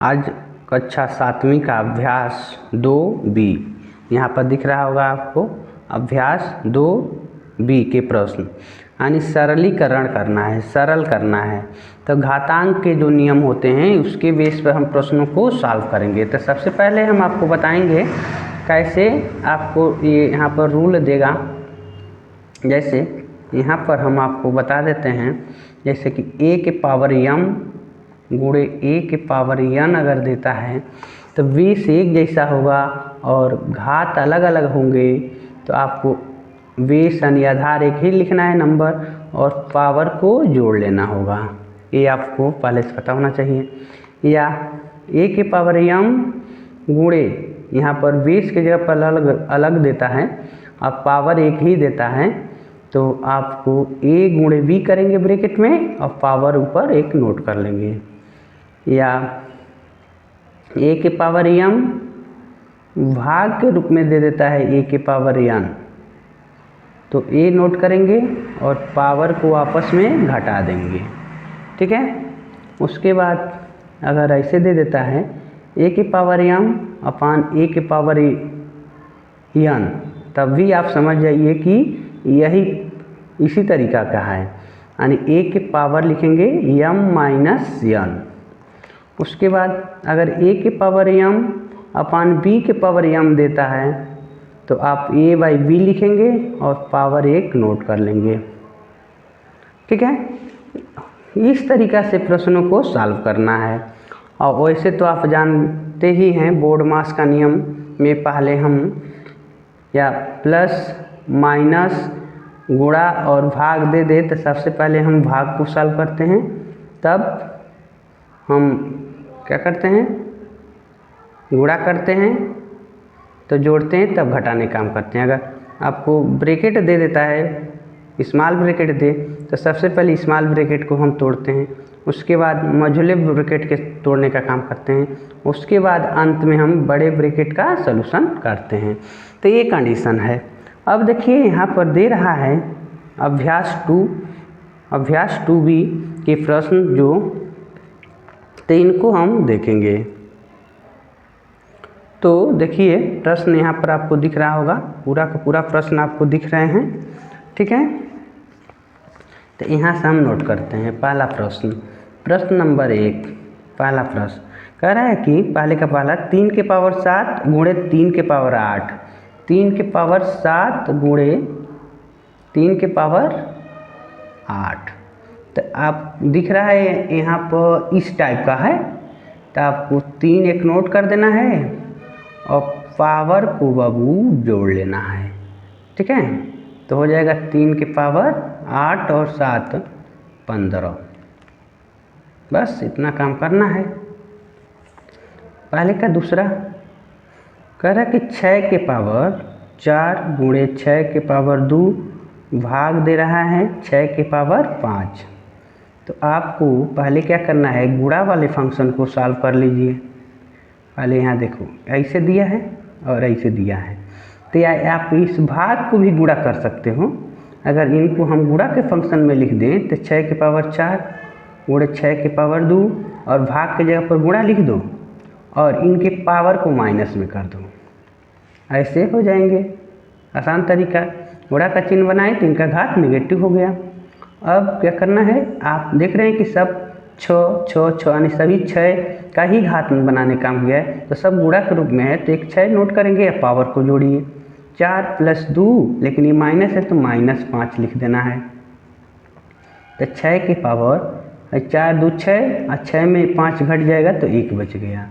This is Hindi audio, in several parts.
आज कक्षा 7वीं का अभ्यास 2B यहाँ पर दिख रहा होगा आपको। अभ्यास 2B के प्रश्न यानी सरलीकरण करना है, सरल करना है। तो घातांक के जो नियम होते हैं उसके बेस पर हम प्रश्नों को सॉल्व करेंगे। तो सबसे पहले हम आपको बताएंगे कैसे आपको ये यहाँ पर रूल देगा। जैसे यहाँ पर हम आपको बता देते हैं, जैसे कि a के पावर m गुणे a के पावर n अगर देता है तो बेस एक जैसा होगा और घात अलग अलग होंगे। तो आपको बेस यानी आधार एक ही लिखना है नंबर, और पावर को जोड़ लेना होगा। ये आपको पहले से पता होना चाहिए। या a के पावर m गुणे यहाँ पर बेस के जगह पर अलग अलग देता है और पावर एक ही देता है, तो आपको a गुणे b करेंगे ब्रैकेट में और पावर ऊपर एक नोट कर लेंगे। या a के पावर m भाग के रूप में दे देता है a के पावर n, तो a नोट करेंगे और पावर को आपस में घटा देंगे। ठीक है। उसके बाद अगर ऐसे दे देता है a के पावर m अपान a के पावर n, तब भी आप समझ जाइए कि यही इसी तरीका का है, यानी a के पावर लिखेंगे m माइनस n। उसके बाद अगर a के पावर m अपान b के पावर m देता है तो आप a बाई b लिखेंगे और पावर एक नोट कर लेंगे। ठीक है। इस तरीक़ा से प्रश्नों को सॉल्व करना है। और वैसे तो आप जानते ही हैं बोर्ड मास का नियम में पहले हम या प्लस माइनस गुणा और भाग दे दे तो सबसे पहले हम भाग को सॉल्व करते हैं, तब हम क्या करते हैं गुणा करते हैं, तो जोड़ते हैं तब घटाने काम करते हैं। अगर आपको ब्रैकेट दे देता है, स्मॉल ब्रैकेट दे, तो सबसे पहले स्मॉल ब्रैकेट को हम तोड़ते हैं, उसके बाद मझोले ब्रैकेट के तोड़ने का काम करते हैं, उसके बाद अंत में हम बड़े ब्रैकेट का सलूशन करते हैं। तो ये कंडीशन है। अब देखिए यहाँ पर दे रहा है अभ्यास 2B के प्रश्न जो, तो इनको हम देखेंगे। तो देखिए प्रश्न यहाँ पर आपको दिख रहा होगा, पूरा का पूरा प्रश्न आपको दिख रहे हैं। ठीक है। तो यहाँ से हम नोट करते हैं पहला प्रश्न नंबर 1। पहला प्रश्न कह रहा है कि पहले का पहला 3 के पावर 7 गुणे 3 के पावर 8, 3 के पावर 7 गुणे 3 के पावर 8। तो आप दिख रहा है यहाँ पर इस टाइप का है, तो आपको 3 एक नोट कर देना है और पावर को बाबू जोड़ लेना है। ठीक है। तो हो जाएगा 3 के पावर 8 और 7 15। बस इतना काम करना है। पहले का दूसरा कह रहा है कि 6 के पावर 4 गुणे 6 के पावर 2 भाग दे रहा है 6 के पावर 5। तो आपको पहले क्या करना है, गुणा वाले फंक्शन को सॉल्व कर लीजिए। पहले यहाँ देखो ऐसे दिया है और ऐसे दिया है, तो या आप इस भाग को भी गुणा कर सकते हो। अगर इनको हम गुणा के फंक्शन में लिख दें तो 6 के पावर 4 गुणे 6 के पावर 2 और भाग के जगह पर गुणा लिख दो और इनके पावर को माइनस में कर दो, ऐसे हो जाएंगे। आसान तरीका। गुणा का चिन्ह बनाए तो इनका घात नेगेटिव हो गया। अब क्या करना है, आप देख रहे हैं कि सब 6 यानी सभी 6 का ही घात बनाने काम किया है, तो सब गुणा के रूप में है, तो एक 6 नोट करेंगे या पावर को जोड़िए। 4 + 2, लेकिन ये माइनस है तो -5 लिख देना है। तो 6 की पावर 4 2 6 और 6 में 5 घट जाएगा तो 1 बच गया।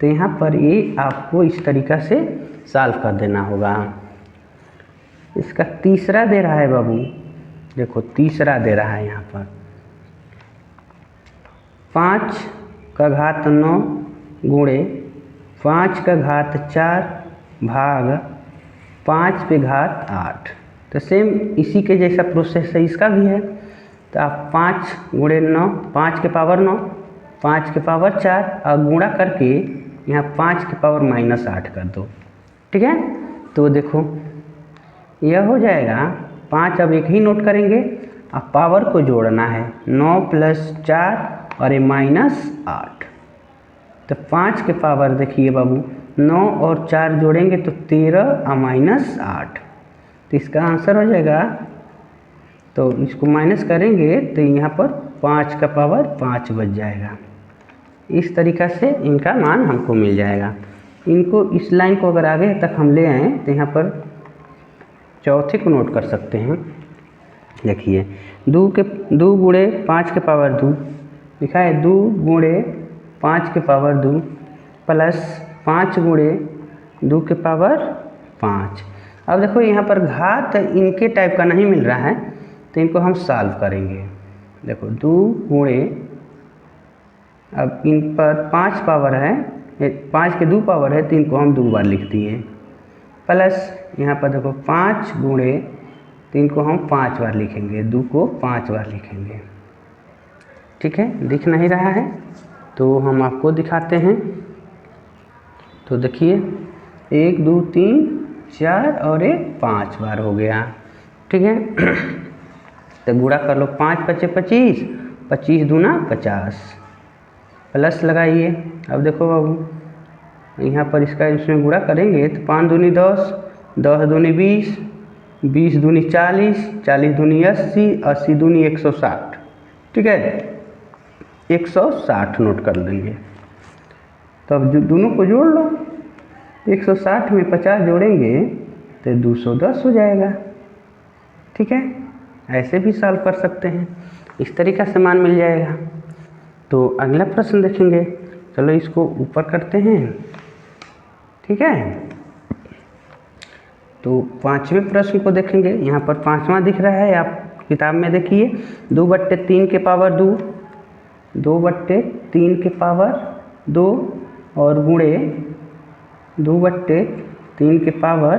तो यहाँ पर ये आपको इस तरीक़ा से सॉल्व कर देना होगा। इसका तीसरा दे रहा है बाबू, देखो तीसरा दे रहा है यहाँ पर 5 का घात 9 गुणे 5 का घात 4 भाग 5 पे घात 8। तो सेम इसी के जैसा प्रोसेस है इसका भी है। तो आप 5 गुणे 9, 5 के पावर 9, 5 के पावर 4 और गुणा करके यहाँ 5 के पावर -8 कर दो। ठीक है। तो देखो यह हो जाएगा 5, अब एक ही नोट करेंगे और पावर को जोड़ना है 9 + 4 और ये -8। तो 5 के पावर देखिए बाबू 9 और 4 जोड़ेंगे तो 13 और माइनस 8, तो इसका आंसर हो जाएगा, तो इसको माइनस करेंगे तो यहाँ पर 5 का पावर 5 बच जाएगा। इस तरीक़ा से इनका मान हमको मिल जाएगा। इनको इस लाइन को अगर आगे तक हम ले आएँ तो यहाँ पर चौथे को नोट कर सकते हैं। देखिए 2 गुणे 5 के पावर 2 लिखा है, 2 गुणे 5 के पावर 2 प्लस 5 गुणे 2 के पावर 5। अब देखो यहाँ पर घात इनके टाइप का नहीं मिल रहा है, तो इनको हम सॉल्व करेंगे। देखो 2 गुणे, अब इन पर 5 पावर है, 5 के 2 पावर है, तो इनको हम 2 बार लिख दिए, प्लस यहाँ पर देखो 5 गुणे, तो इनको हम 5 बार लिखेंगे, 2 को 5 बार लिखेंगे। ठीक है, दिख नहीं रहा है तो हम आपको दिखाते हैं। तो देखिए 1 2 3 4 और 1 5 बार हो गया। ठीक है, तो गुणा कर लो, 5 पचे 25, 25 दूना 50, प्लस लगाइए। अब देखो बाबू यहाँ पर इसका इसमें गुणा करेंगे तो 5 दूनी 10, 10 दूनी 20, 20 दूनी 40, 40 दूनी 80, 80 दूनी 160। ठीक है, 160 नोट कर लेंगे। तो अब दोनों को जोड़ लो, 160 में 50 जोड़ेंगे तो 210 हो जाएगा। ठीक है, ऐसे भी सॉल्व कर सकते हैं, इस तरीक़ा से मान मिल जाएगा। तो अगला प्रश्न देखेंगे, चलो इसको ऊपर करते हैं। ठीक है, तो 5वें प्रश्न को देखेंगे। यहाँ पर 5वां दिख रहा है, आप किताब में देखिए, 2/3 के पावर 2, 2/3 के पावर 2 और गुणे 2/3 के पावर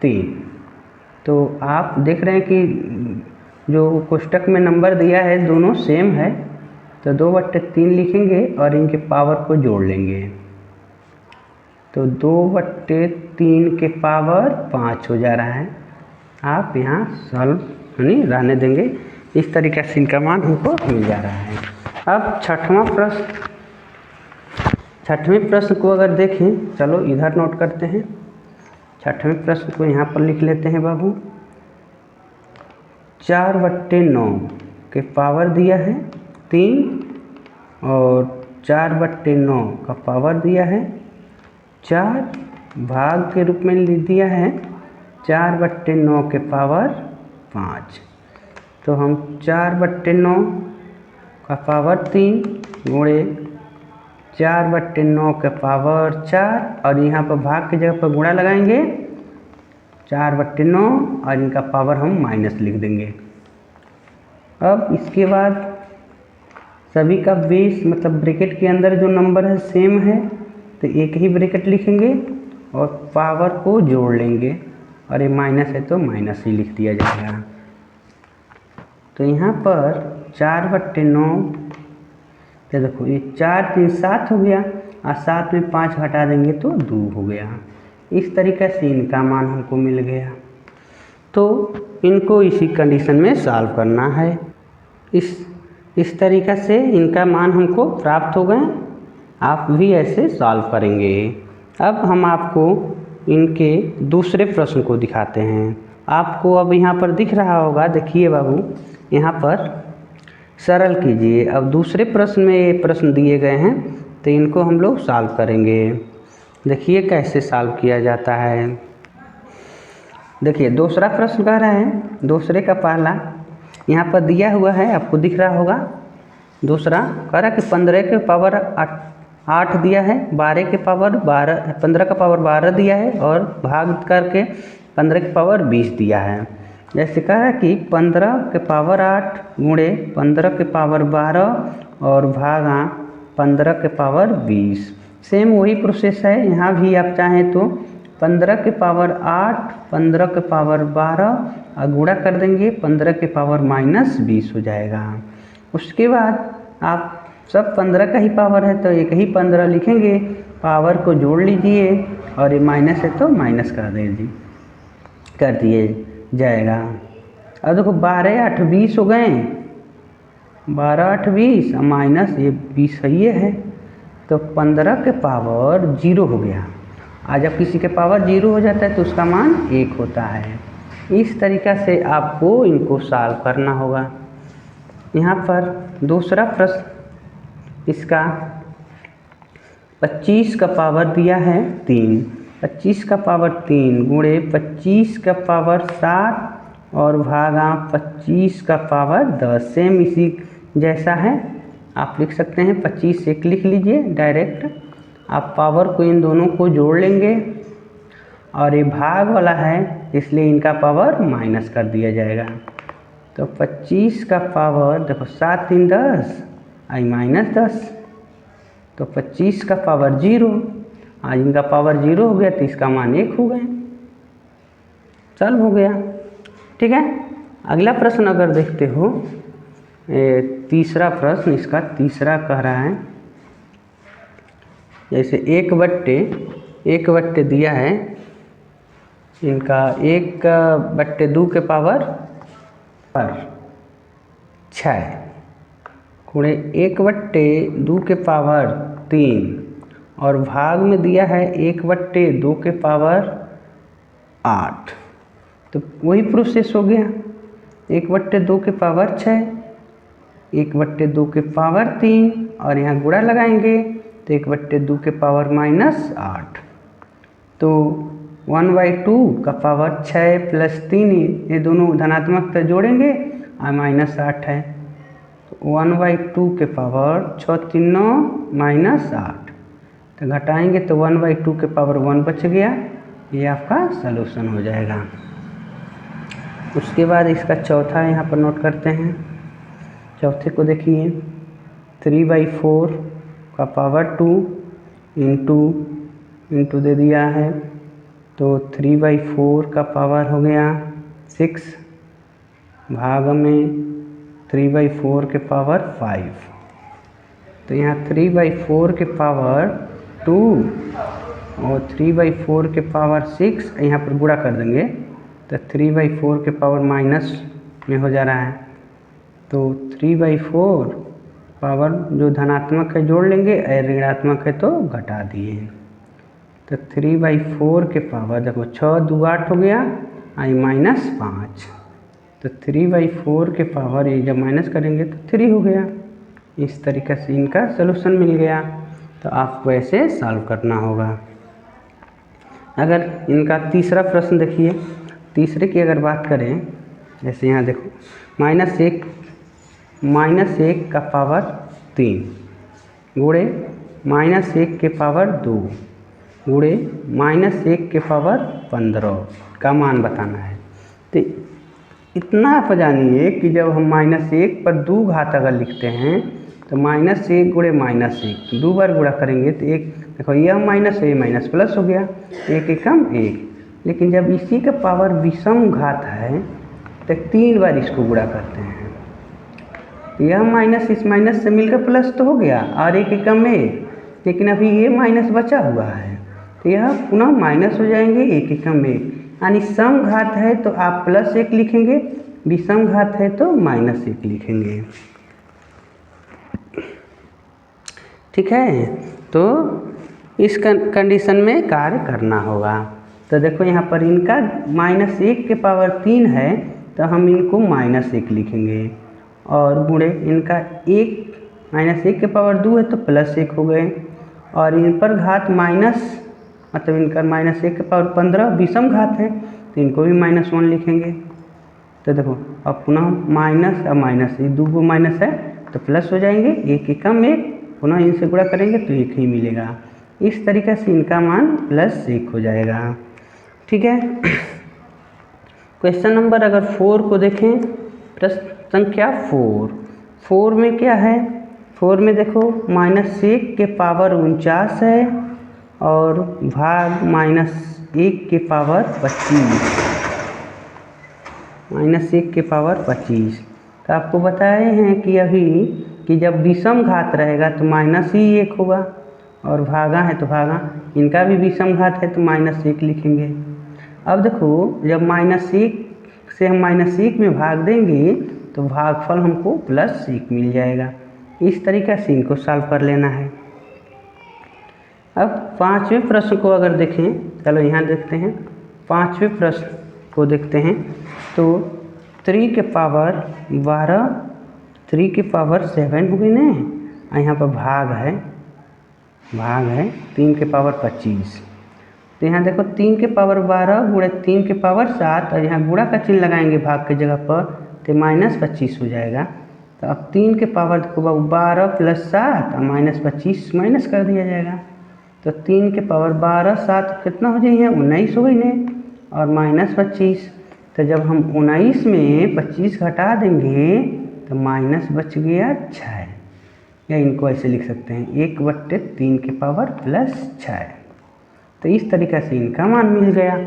3। तो आप देख रहे हैं कि जो कोष्टक में नंबर दिया है दोनों सेम है, तो 2/3 लिखेंगे और इनके पावर को जोड़ लेंगे, तो 2/3 के पावर 5 हो जा रहा है। आप यहाँ सॉल्व नहीं रहने देंगे, इस तरीक़े से इनका मान हमको मिल जा रहा है। अब 6वां प्रश्न, 6वें प्रश्न को अगर देखें, चलो इधर नोट करते हैं। 6वें प्रश्न को यहाँ पर लिख लेते हैं बाबू। 4/9 के पावर दिया है 3 और 4/9 का पावर दिया है 4, भाग के रूप में लिख दिया है 4/9 के पावर 5। तो हम 4/9 का पावर 3 गुणे 4/9 के पावर 4, और यहाँ पर भाग की जगह पर गुणा लगाएंगे 4/9 और इनका पावर हम माइनस लिख देंगे। अब इसके बाद सभी का बेस मतलब ब्रैकेट के अंदर जो नंबर है सेम है, तो एक ही ब्रैकेट लिखेंगे और पावर को जोड़ लेंगे, और ये माइनस है तो माइनस ही लिख दिया जाएगा। तो यहाँ पर 4/9, तो देखो ये 4 3 7 हो गया, और 7 में 5 घटा देंगे तो 2 हो गया। इस तरीक़े से इनका मान हमको मिल गया। तो इनको इसी कंडीशन में सॉल्व करना है। इस तरीक़े से इनका मान हमको प्राप्त हो गए। आप भी ऐसे सॉल्व करेंगे। अब हम आपको इनके दूसरे प्रश्न को दिखाते हैं। आपको अब यहाँ पर दिख रहा होगा, देखिए बाबू यहाँ पर सरल कीजिए। अब दूसरे प्रश्न में ये प्रश्न दिए गए हैं, तो इनको हम लोग सॉल्व करेंगे। देखिए कैसे सॉल्व किया जाता है। देखिए दूसरा प्रश्न कह रहा है, दूसरे का पहला यहाँ पर दिया हुआ है, आपको दिख रहा होगा। दूसरा कह रहा है कि 15 के पावर 8 दिया है, 12 के पावर 12, 15 का पावर 12 दिया है, और भाग करके 15 के पावर 20 दिया है। जैसे कह रहा है कि 15 के पावर 8 गुणे 15 के पावर 12 और भागा 15 के पावर 20। सेम वही प्रोसेस है, यहाँ भी आप चाहें तो 15 के पावर 8, 15 के पावर 12 और गुणा कर देंगे, 15 के पावर -20 हो जाएगा। उसके बाद आप सब 15 का ही पावर है तो एक ही 15 लिखेंगे, पावर को जोड़ लीजिए, और ये माइनस है तो माइनस कर दिए जाएगा। अब देखो 12 8 20 हो गए, 12 8 20 माइनस ये 20 है, तो तो 15 के पावर 0 हो गया। आज जब किसी के पावर 0 हो जाता है तो उसका मान 1 होता है। इस तरीक़ा से आपको इनको सॉल्व करना होगा। यहाँ पर दूसरा प्रश्न इसका 25 का पावर दिया है 3, 25 का पावर 3 गुणे 25 का पावर 7 और भागा 25 का पावर 10। सेम इसी जैसा है, आप लिख सकते हैं 25 1 लिख लीजिए डायरेक्ट। आप पावर को इन दोनों को जोड़ लेंगे और ये भाग वाला है इसलिए इनका पावर माइनस कर दिया जाएगा। तो 25 का पावर देखो 7 3 10 आई -10, तो 25 का पावर 0, आज इनका पावर 0 हो गया तो इसका मान 1 हो गया, सॉल्व हो गया। ठीक है, अगला प्रश्न अगर देखते हो, तीसरा प्रश्न इसका तीसरा कह रहा है, जैसे 1/2 दिया है, इनका 1/2 के पावर 6 गुणे 1/2 के पावर 3 और भाग में दिया है 1/2 के पावर 8। तो वही प्रोसेस हो गया, 1/2 के पावर 6, 1/2 के पावर 3 और यहाँ गुणा लगाएंगे तो 1/2 के पावर -8। तो 1/2 का पावर 6 प्लस 3, ये दोनों धनात्मक तो जोड़ेंगे और -8 है, तो 1/2 के पावर 6 3 9 -8, तो घटाएंगे तो 1/2 के पावर 1 बच गया। ये आपका सलूशन हो जाएगा। उसके बाद इसका चौथा यहाँ पर नोट करते हैं। चौथे को देखिए, 3/4 का पावर 2 इंटू दे दिया है, तो 3/4 का पावर हो गया 6 भाग में 3/4 के पावर 5। तो यहाँ 3/4 के पावर 2 और 3/4 के पावर 6 यहाँ पर गुणा कर देंगे तो 3/4 के पावर माइनस में हो जा रहा है, तो 3/4 पावर जो धनात्मक है जोड़ लेंगे और ऋणात्मक है तो घटा दिए। तो 3/4 के पावर देखो 6 2 8 हो गया आई -5, तो 3/4 के पावर ये जब माइनस करेंगे तो 3 हो गया। इस तरीक़े से इनका सलूशन मिल गया। तो आपको ऐसे सॉल्व करना होगा। अगर इनका तीसरा प्रश्न देखिए, तीसरे की अगर बात करें, जैसे यहाँ देखो -1 का पावर 3 गुणे -1 के पावर 2 गुणे -1 के पावर 15 का मान बताना है। तो इतना आप जानिए कि जब हम -1 पर 2 घात अगर लिखते हैं तो -1 गुणे -1 2 बार गुणा करेंगे तो एक देखो यह माइनस है, ये माइनस प्लस हो गया, 1 एकम 1। लेकिन जब इसी का पावर विषम घात है तो 3 बार इसको गुणा करते हैं, यह माइनस इस माइनस से मिलकर प्लस तो हो गया और 1 एकम 1, लेकिन अभी ये माइनस बचा हुआ है तो यह पुनः माइनस हो जाएंगे 1 एकम 1। यानी सम घात है तो आप +1 लिखेंगे, विषम घात है तो -1 लिखेंगे। ठीक है, तो इस कंडीशन में कार्य करना होगा। तो देखो यहाँ पर इनका -1 के पावर 3 है तो हम इनको -1 लिखेंगे और गुणे इनका -1 के पावर 2 है तो +1 हो गए, और इन पर घात माइनस मतलब इनका -1 के पावर 15 विषम घात है तो इनको भी -1 लिखेंगे। तो देखो अब पुनः माइनस और माइनस, ये 2 माइनस है तो प्लस हो जाएंगे, 1 एकम 1, पुनः इनसे गुणा करेंगे तो 1 ही मिलेगा। इस तरीक़े से इनका मान +1 हो जाएगा। ठीक है, क्वेश्चन नंबर अगर 4 को देखें, प्रश्न संख्या 4 में क्या है, 4 में देखो -1 के पावर 49 है और भाग -1 के पावर 25, -1 के पावर 25। तो आपको बताए हैं कि अभी कि जब विषम घात रहेगा तो -1 होगा और भागा है तो भागा, इनका भी विषम घात है तो -1 लिखेंगे। अब देखो जब -1 से हम -1 में भाग देंगे तो भागफल हमको +1 मिल जाएगा। इस तरीक़े से इनको सॉल्व कर लेना है। अब पाँचवें प्रश्न को अगर देखें, चलो यहाँ देखते हैं, पाँचवें प्रश्न को देखते हैं तो 3 के पावर 12, 3 के पावर 7 हो गई ना, और यहाँ पर भाग है 3 के पावर 25। तो यहाँ देखो 3 के पावर 12 गुणे 3 के पावर 7, और यहाँ गुणा का चिन्ह लगाएंगे भाग के जगह पर, तो -25 हो जाएगा। तो अब 3 के पावर देखो 12 + 7 और -25 माइनस कर दिया जाएगा। तो 3 के पावर 12, 7 कितना हो जाएगा, 19 हो गई ने, और -25। तो जब हम 19 में 25 घटा देंगे तो माइनस बच गया 6, या इनको ऐसे लिख सकते हैं 1/3 के पावर +6। तो इस तरीक़े से इनका मान मिल गया।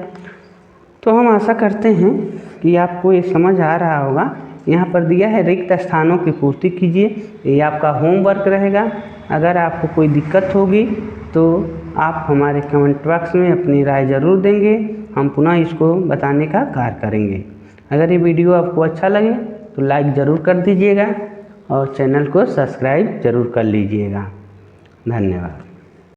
तो हम आशा करते हैं कि आपको ये समझ आ रहा होगा। यहाँ पर दिया है रिक्त स्थानों की पूर्ति कीजिए, ये आपका होमवर्क रहेगा। अगर आपको कोई दिक्कत होगी तो आप हमारे कमेंट बॉक्स में अपनी राय ज़रूर देंगे, हम पुनः इसको बताने का कार्य करेंगे। अगर ये वीडियो आपको अच्छा लगे तो लाइक ज़रूर कर दीजिएगा और चैनल को सब्सक्राइब ज़रूर कर लीजिएगा। धन्यवाद।